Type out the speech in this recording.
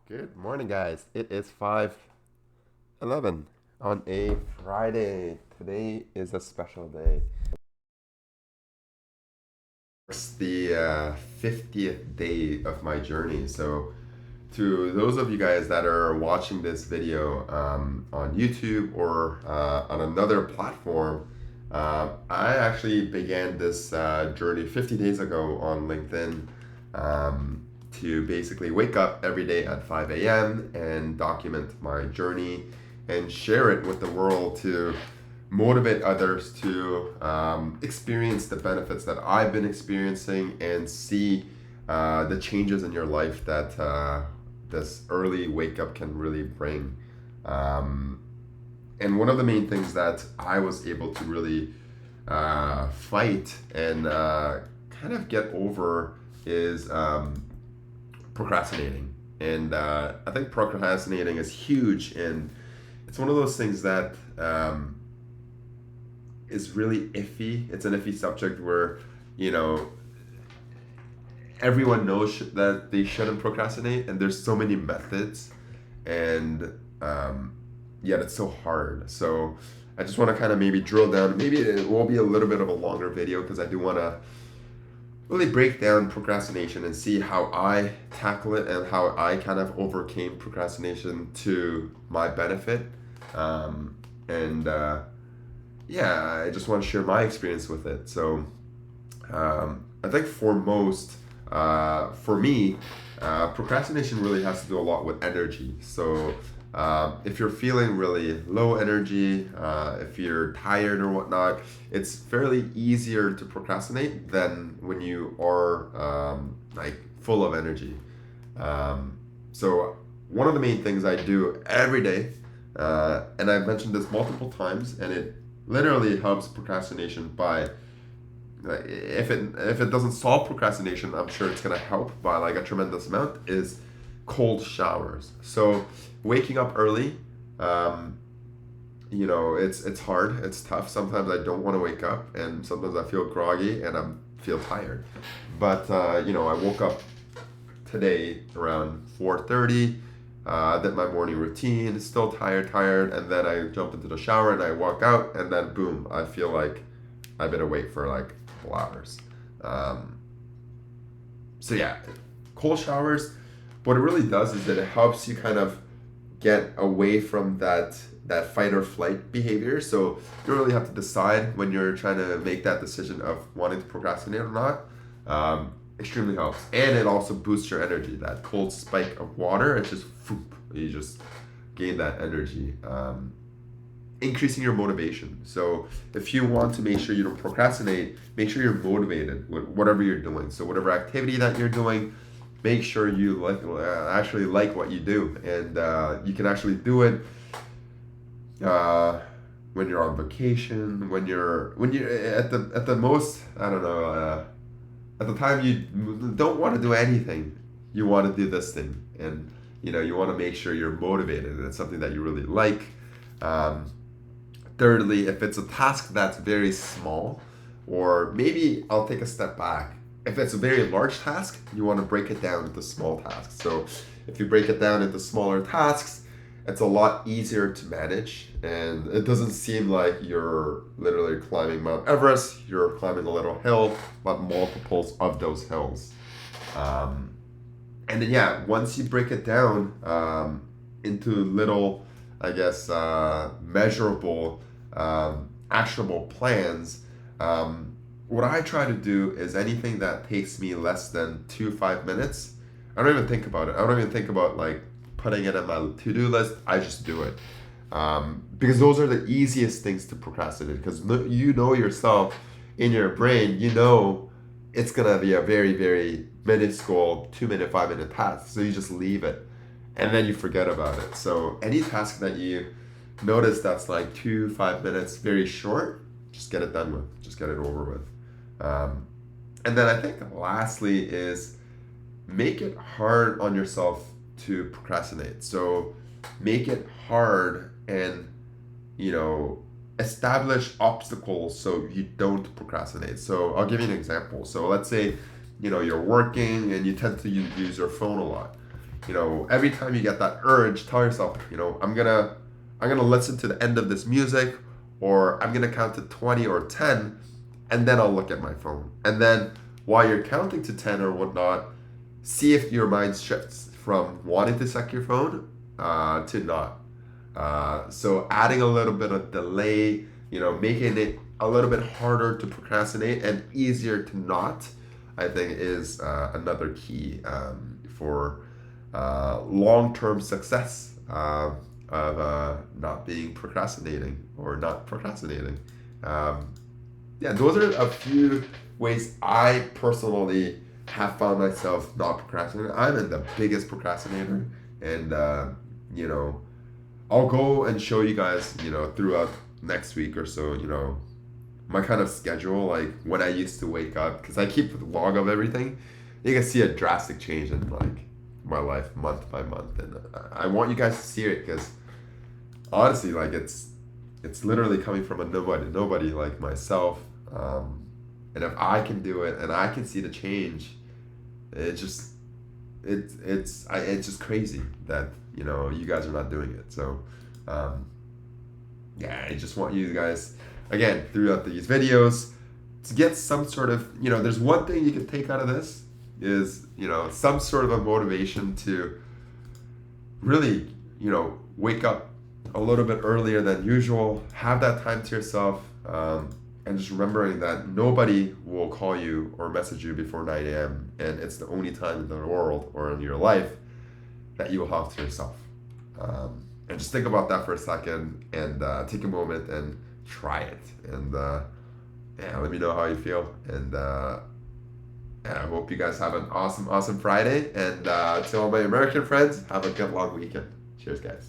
Good morning, guys. It is 5:11 on a Friday. Today is a special day. It's the 50th day of my journey. So, to those of you guys that are watching this video on YouTube or on another platform, I actually began this journey 50 days ago on LinkedIn. To basically wake up every day at 5 a.m. and document my journey and share it with the world to motivate others to experience the benefits that I've been experiencing and see the changes in your life that this early wake up can really bring. Um, and one of the main things that I was able to really fight and kind of get over is procrastinating. And I think procrastinating is huge, and it's one of those things that is really iffy. It's an iffy subject where, you know, everyone knows that they shouldn't procrastinate, and there's so many methods, and yet it's so hard. So I just want to kind of maybe drill down. Maybe it will be a little bit of a longer video because I do want to really break down procrastination and see how I tackle it and how I kind of overcame procrastination to my benefit. And yeah, I just want to share my experience with it. So I think for me, procrastination really has to do a lot with energy. So if you're feeling really low energy, if you're tired or whatnot, it's fairly easier to procrastinate than when you are like full of energy. So one of the main things I do every day, and I've mentioned this multiple times, and it literally helps procrastination by if it doesn't solve procrastination, I'm sure it's gonna help by like a tremendous amount, is cold showers. So waking up early, um, it's hard, it's tough. Sometimes I don't want to wake up, and sometimes I feel groggy and I feel tired. But I woke up today around 4:30. Did my morning routine, still tired, and then I jumped into the shower and I walk out, and then boom, I feel like I've been awake for like a couple hours. Um, so yeah, cold showers. What it really does is that it helps you kind of get away from that fight or flight behavior. So you don't really have to decide when you're trying to make that decision of wanting to procrastinate or not. Extremely helps, and it also boosts your energy. That cold spike of water, it's just you just gain that energy. Increasing your motivation. So if you want to make sure you don't procrastinate, make sure you're motivated with whatever you're doing. So whatever activity that you're doing, make sure you actually like what you do, and you can actually do it when you're on vacation, when you're at the most, I don't know, at the time you don't want to do anything, you want to do this thing, and you want to make sure you're motivated and it's something that you really like. Um, Thirdly, if it's a task that's very small, or maybe I'll take a step back. If it's a very large task, you want to break it down into small tasks. So if you break it down into smaller tasks, it's a lot easier to manage, and it doesn't seem like you're literally climbing Mount Everest. You're climbing a little hill, but multiples of those hills. Um, and then yeah, once you break it down into little, I guess, measurable, actionable plans, what I try to do is anything that takes me less than 5 minutes, I don't even think about it. I don't even think about like putting it on my to-do list. I just do it. Because those are the easiest things to procrastinate, because you know yourself, in your brain, it's gonna be a very, very minuscule 2 minute, 5 minute task. So you just leave it, and then you forget about it. So any task that you notice that's like 5 minutes, very short, just get it done with, just get it over with. And then I think lastly is make it hard on yourself to procrastinate. So make it hard, and you know establish obstacles so you don't procrastinate. So I'll give you an example. So let's say you're working and you tend to use your phone a lot. every time you get that urge, tell yourself, I'm gonna listen to the end of this music, or I'm gonna count to 20 or 10, and then I'll look at my phone. And then while you're counting to 10 or whatnot, see if your mind shifts from wanting to check your phone to not. So adding a little bit of delay, making it a little bit harder to procrastinate and easier to not, I think is another key for long-term success of not being procrastinating or not procrastinating. Yeah, those are a few ways I personally have found myself not procrastinating. I'm the biggest procrastinator, and I'll go and show you guys, throughout next week or so, my kind of schedule, like when I used to wake up, because I keep a log of everything. You can see a drastic change in like my life month by month, and I want you guys to see it because honestly, like it's literally coming from a nobody like myself, and if I can do it and I can see the change, it just it's just crazy that you guys are not doing it. So yeah, I just want you guys again throughout these videos to get some sort of there's one thing you can take out of this is some sort of a motivation to really wake up a little bit earlier than usual, have that time to yourself, and just remembering that nobody will call you or message you before 9 a.m. and it's the only time in the world or in your life that you will have to yourself. And just think about that for a second and take a moment and try it. And yeah, let me know how you feel. And yeah, I hope you guys have an awesome Friday. And to all my American friends, have a good long weekend. Cheers, guys.